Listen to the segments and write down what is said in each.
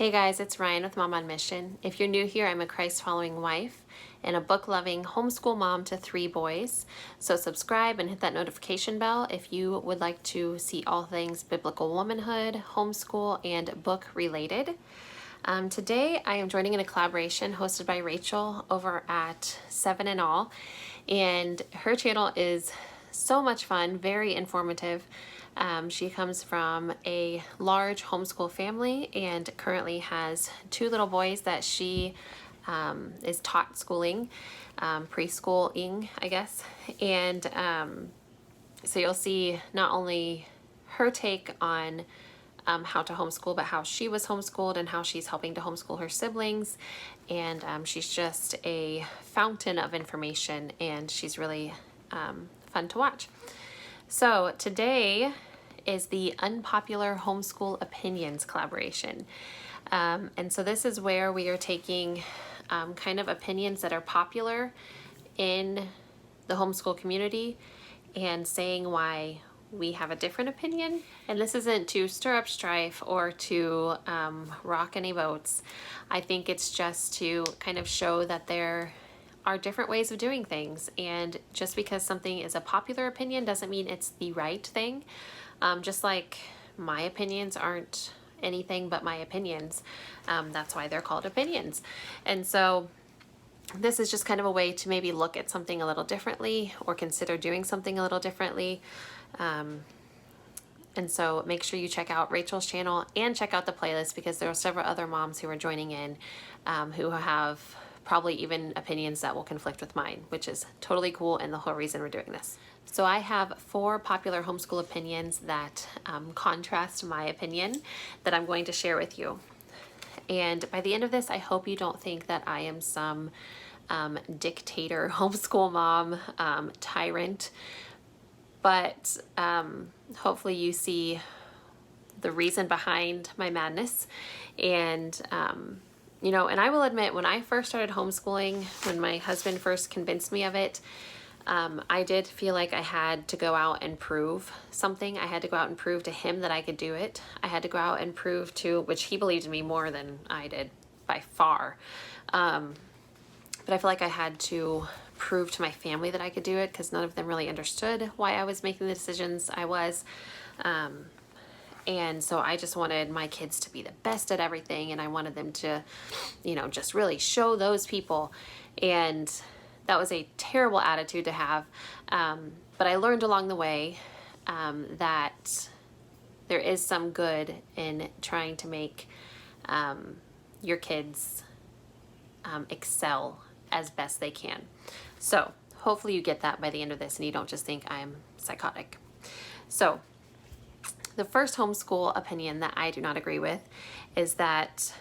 Hey guys, it's Ryan with Mom on Mission. If you're new here, I'm a Christ-following wife and a book-loving homeschool mom to 3 boys. So subscribe and hit that notification bell if you would like to see all things biblical womanhood, homeschool, and book related. Today I am joining in a collaboration hosted by Rachel over at 7 and All, and her channel is so much fun, very informative. She comes from a large homeschool family and currently has 2 little boys that she is taught schooling, preschooling, I guess. And so you'll see not only her take on how to homeschool, but how she was homeschooled and how she's helping to homeschool her siblings. And she's just a fountain of information, and she's really fun to watch. So today is the Unpopular Homeschool Opinions collaboration. And so this is where we are taking kind of opinions that are popular in the homeschool community and saying why we have a different opinion. And this isn't to stir up strife or to rock any boats. I think it's just to kind of show that there are different ways of doing things, and just because something is a popular opinion doesn't mean it's the right thing. Just like my opinions aren't anything but my opinions. That's why they're called opinions. And so this is just kind of a way to maybe look at something a little differently or consider doing something a little differently. And so make sure you check out Rachel's channel and check out the playlist, because there are several other moms who are joining in who have probably even opinions that will conflict with mine, which is totally cool and the whole reason we're doing this. So I have 4 popular homeschool opinions that contrast my opinion that I'm going to share with you. And by the end of this, I hope you don't think that I am some dictator homeschool mom, tyrant, but hopefully you see the reason behind my madness. And you know, and I will admit, when I first started homeschooling, when my husband first convinced me of it, I did feel like I had to go out and prove something. I had to go out and prove to him that I could do it. I had to go out and prove to, which he believed in me more than I did by far. But I feel like I had to prove to my family that I could do it, because none of them really understood why I was making the decisions I was. And so I just wanted my kids to be the best at everything, and I wanted them to, you know, just really show those people. And that was a terrible attitude to have. But I learned along the way that there is some good in trying to make your kids excel as best they can. So hopefully you get that by the end of this and you don't just think I'm psychotic. So the first homeschool opinion that I do not agree with is that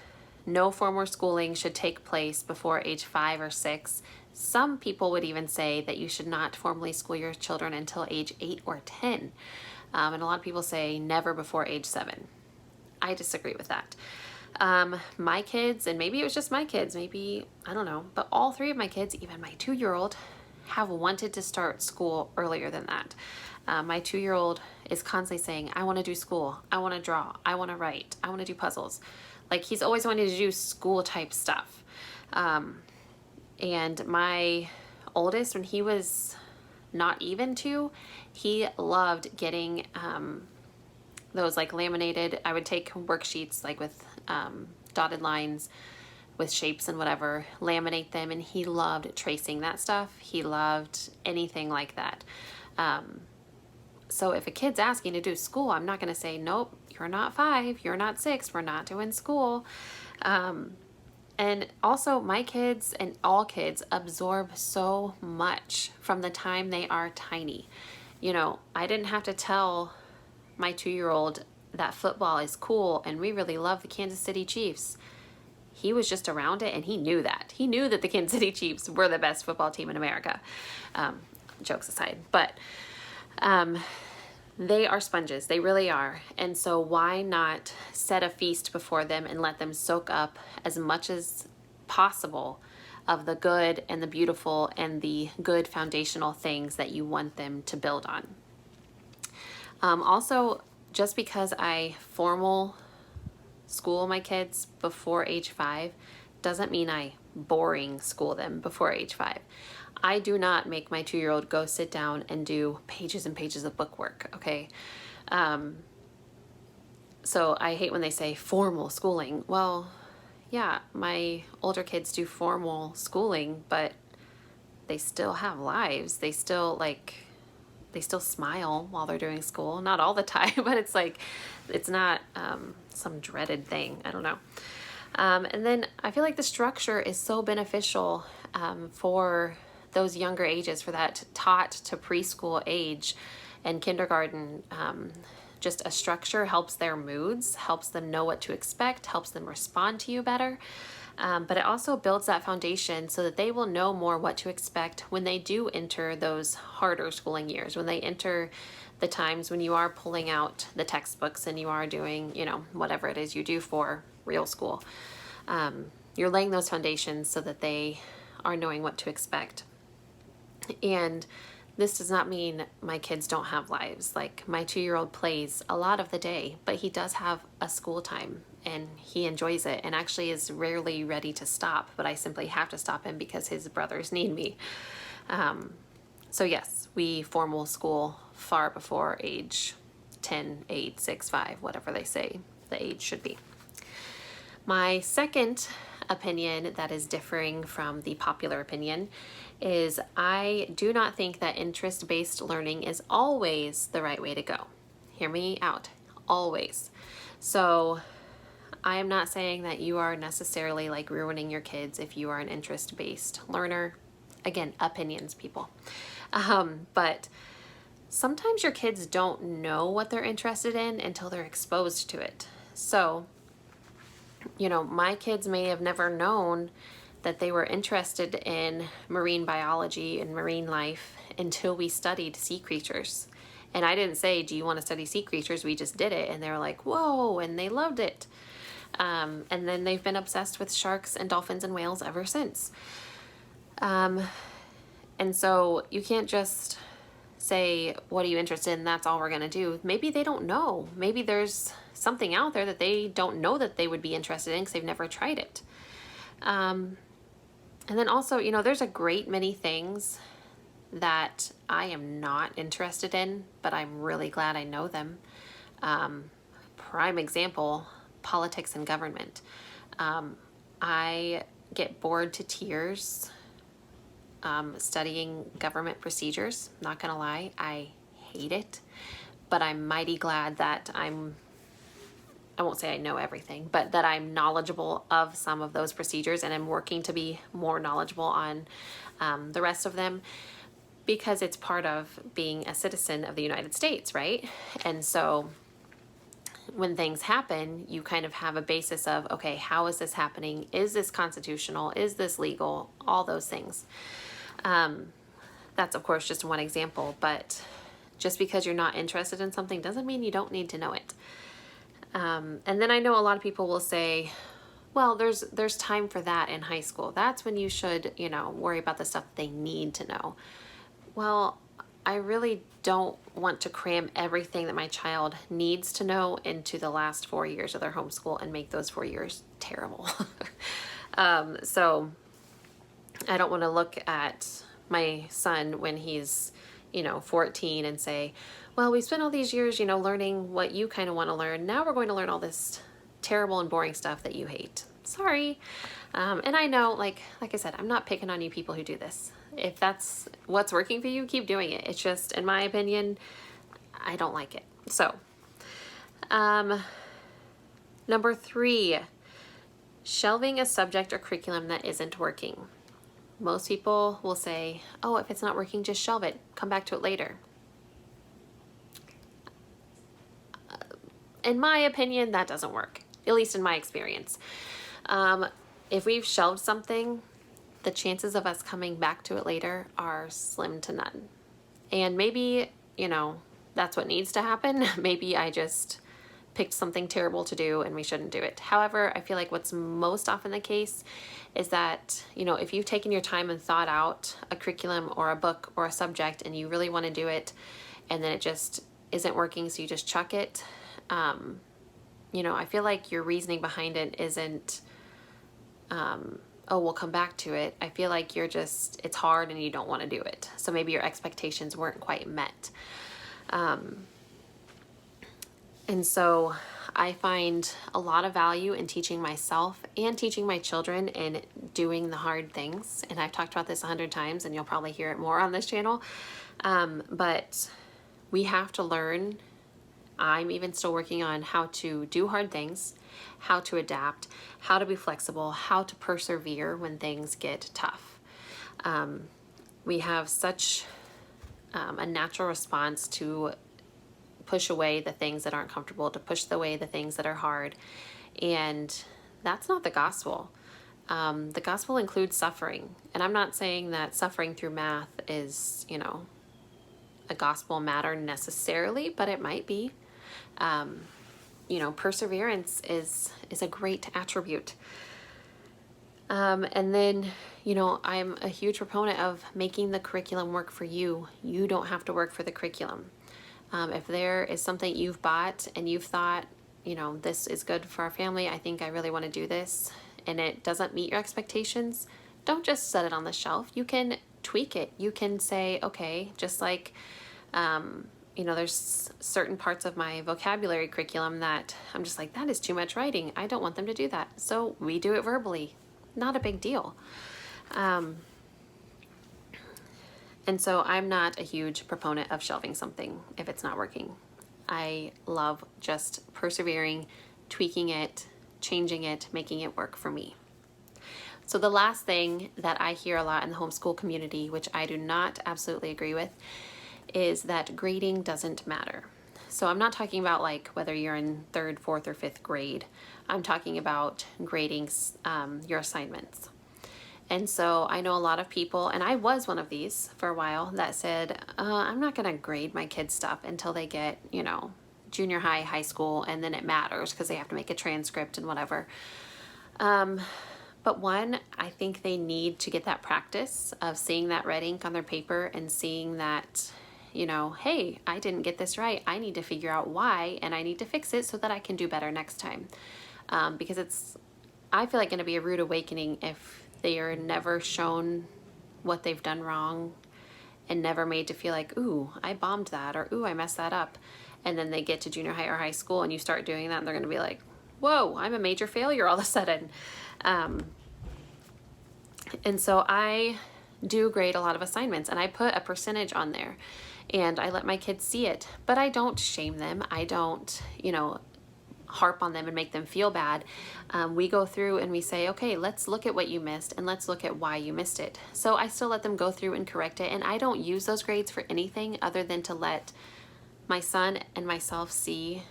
no formal schooling should take place before age 5 or 6. Some people would even say that you should not formally school your children until age 8 or 10. And a lot of people say never before age 7. I disagree with that. My kids, and maybe it was just my kids, maybe, I don't know, but all 3 of my kids, even my 2-year-old, have wanted to start school earlier than that. My 2-year-old is constantly saying, I want to do school, I want to draw, I want to write, I want to do puzzles. Like, he's always wanted to do school type stuff. And my oldest, when he was not even 2, he loved getting those like laminated, I would take worksheets like with dotted lines with shapes and whatever, laminate them, and he loved tracing that stuff. He loved anything like that. So if a kid's asking to do school, I'm not going to say, nope, you're not 5, you're not 6, we're not doing school. And also, my kids and all kids absorb so much from the time they are tiny. You know, I didn't have to tell my 2-year-old that football is cool and we really love the Kansas City Chiefs. He was just around it and he knew that. He knew that the Kansas City Chiefs were the best football team in America. Jokes aside, but they are sponges. They really are. And so why not set a feast before them and let them soak up as much as possible of the good and the beautiful and the good foundational things that you want them to build on. Also, just because I formal school my kids before age 5 doesn't mean I boring school them before age 5. I do not make my 2-year-old go sit down and do pages and pages of bookwork, okay? So I hate when they say formal schooling. Well, yeah, my older kids do formal schooling, but they still have lives. They still smile while they're doing school. Not all the time, but it's not some dreaded thing. I don't know. And then I feel like the structure is so beneficial for those younger ages, for that tot to preschool age and kindergarten. Just a structure helps their moods, helps them know what to expect, helps them respond to you better. But it also builds that foundation so that they will know more what to expect when they do enter those harder schooling years, when they enter the times when you are pulling out the textbooks and you are doing, whatever it is you do for real school. You're laying those foundations so that they are knowing what to expect. And this does not mean my kids don't have lives. Like, my 2-year-old plays a lot of the day, but he does have a school time and he enjoys it and actually is rarely ready to stop, but I simply have to stop him because his brothers need me. So yes, we formal school far before age 10, 8, 6, 5, whatever they say the age should be. My second opinion that is differing from the popular opinion is I do not think that interest-based learning is always the right way to go. Hear me out. Always. So I am not saying that you are necessarily like ruining your kids if you are an interest-based learner. Again, opinions, people. But sometimes your kids don't know what they're interested in until they're exposed to it. So, my kids may have never known that they were interested in marine biology and marine life until we studied sea creatures. And I didn't say, do you want to study sea creatures? We just did it. And they were like, whoa, and they loved it. And then they've been obsessed with sharks and dolphins and whales ever since. And so you can't just say, what are you interested in? That's all we're going to do. Maybe they don't know. Maybe there's something out there that they don't know that they would be interested in because they've never tried it. And then also, there's a great many things that I am not interested in, but I'm really glad I know them. Prime example, politics and government. I get bored to tears studying government procedures. Not gonna lie, I hate it, but I'm mighty glad that I won't say I know everything, but that I'm knowledgeable of some of those procedures and I'm working to be more knowledgeable on the rest of them because it's part of being a citizen of the United States, right? And so when things happen, you kind of have a basis of, okay, how is this happening? Is this constitutional? Is this legal? All those things. That's of course just one example, but just because you're not interested in something doesn't mean you don't need to know it. And then I know a lot of people will say, well, there's time for that in high school. That's when you should, worry about the stuff they need to know. Well, I really don't want to cram everything that my child needs to know into the last 4 years of their homeschool and make those 4 years terrible. So I don't want to look at my son when he's, 14 and say, well, we spent all these years, learning what you kind of want to learn. Now we're going to learn all this terrible and boring stuff that you hate. Sorry. And I know, like I said, I'm not picking on you people who do this. If that's what's working for you, keep doing it. It's just, in my opinion, I don't like it. So, number 3, shelving a subject or curriculum that isn't working. Most people will say, oh, if it's not working, just shelve it. Come back to it later. In my opinion, that doesn't work, at least in my experience. If we've shelved something, the chances of us coming back to it later are slim to none. And maybe, that's what needs to happen. Maybe I just picked something terrible to do and we shouldn't do it. However, I feel like what's most often the case is that, if you've taken your time and thought out a curriculum or a book or a subject and you really want to do it and then it just isn't working, so you just chuck it, I feel like your reasoning behind it isn't, oh, we'll come back to it. I feel like it's hard and you don't want to do it. So maybe your expectations weren't quite met. And so I find a lot of value in teaching myself and teaching my children in doing the hard things. And I've talked about this 100 times, and you'll probably hear it more on this channel. But we have to learn. I'm even still working on how to do hard things, how to adapt, how to be flexible, how to persevere when things get tough. We have such a natural response to push away the things that aren't comfortable, to push away the things that are hard. And that's not the gospel. The gospel includes suffering. And I'm not saying that suffering through math is, a gospel matter necessarily, but it might be. Perseverance is a great attribute. And then, I'm a huge proponent of making the curriculum work for you. You don't have to work for the curriculum. If there is something you've bought and you've thought, this is good for our family, I think I really want to do this, and it doesn't meet your expectations, don't just set it on the shelf. You can tweak it. You can say, okay, just like, there's certain parts of my vocabulary curriculum that I'm just like, that is too much writing. I don't want them to do that. So we do it verbally. Not a big deal. And so I'm not a huge proponent of shelving something if it's not working. I love just persevering, tweaking it, changing it, making it work for me. So the last thing that I hear a lot in the homeschool community, which I do not absolutely agree with, is that grading doesn't matter. So I'm not talking about like whether you're in 3rd, 4th, or 5th grade. I'm talking about grading your assignments. And so I know a lot of people, and I was one of these for a while, that said, I'm not going to grade my kids' stuff until they get, junior high, high school, and then it matters because they have to make a transcript and whatever. But one, I think they need to get that practice of seeing that red ink on their paper and seeing that, hey, I didn't get this right. I need to figure out why, and I need to fix it so that I can do better next time. Because I feel like, going to be a rude awakening if they are never shown what they've done wrong and never made to feel like, ooh, I bombed that, or ooh, I messed that up. And then they get to junior high or high school and you start doing that and they're going to be like, whoa, I'm a major failure all of a sudden. And so I do grade a lot of assignments and I put a percentage on there and I let my kids see it, but I don't shame them. I don't, harp on them and make them feel bad. We go through and we say, okay, let's look at what you missed and let's look at why you missed it. So I still let them go through and correct it. And I don't use those grades for anything other than to let my son and myself see,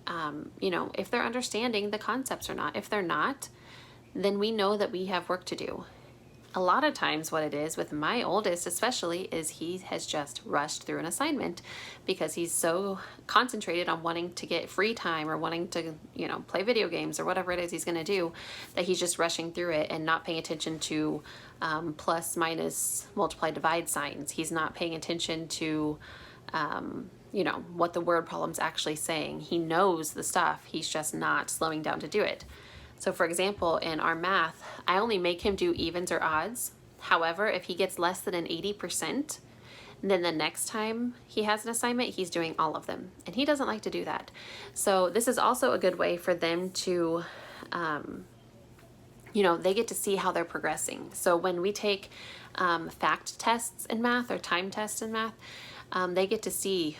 if they're understanding the concepts or not. If they're not, then we know that we have work to do. A lot of times what it is with my oldest especially is he has just rushed through an assignment because he's so concentrated on wanting to get free time or wanting to, play video games or whatever it is he's going to do, that he's just rushing through it and not paying attention to plus, minus, multiply, divide signs. He's not paying attention to, what the word problem's actually saying. He knows the stuff. He's just not slowing down to do it. So for example, in our math, I only make him do evens or odds. However, if he gets less than an 80%, then the next time he has an assignment, he's doing all of them. And he doesn't like to do that. So this is also a good way for them to, they get to see how they're progressing. So when we take fact tests in math or time tests in math, they get to see,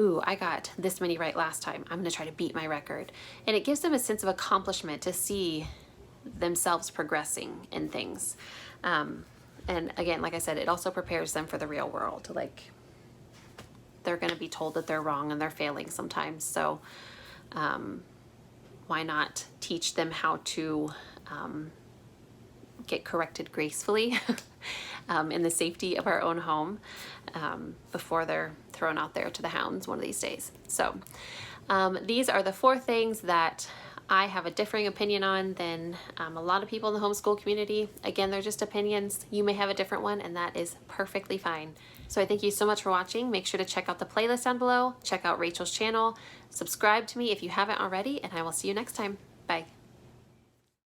ooh, I got this many right last time. I'm going to try to beat my record. And it gives them a sense of accomplishment to see themselves progressing in things. And again, like I said, it also prepares them for the real world. Like, they're going to be told that they're wrong and they're failing sometimes. So why not teach them how to get corrected gracefully in the safety of our own home before they're thrown out there to the hounds one of these days. So these are the 4 things that I have a differing opinion on than a lot of people in the homeschool community. Again, they're just opinions. You may have a different one, and that is perfectly fine. So I thank you so much for watching. Make sure to check out the playlist down below, check out Rachel's channel, subscribe to me if you haven't already, and I will see you next time. Bye.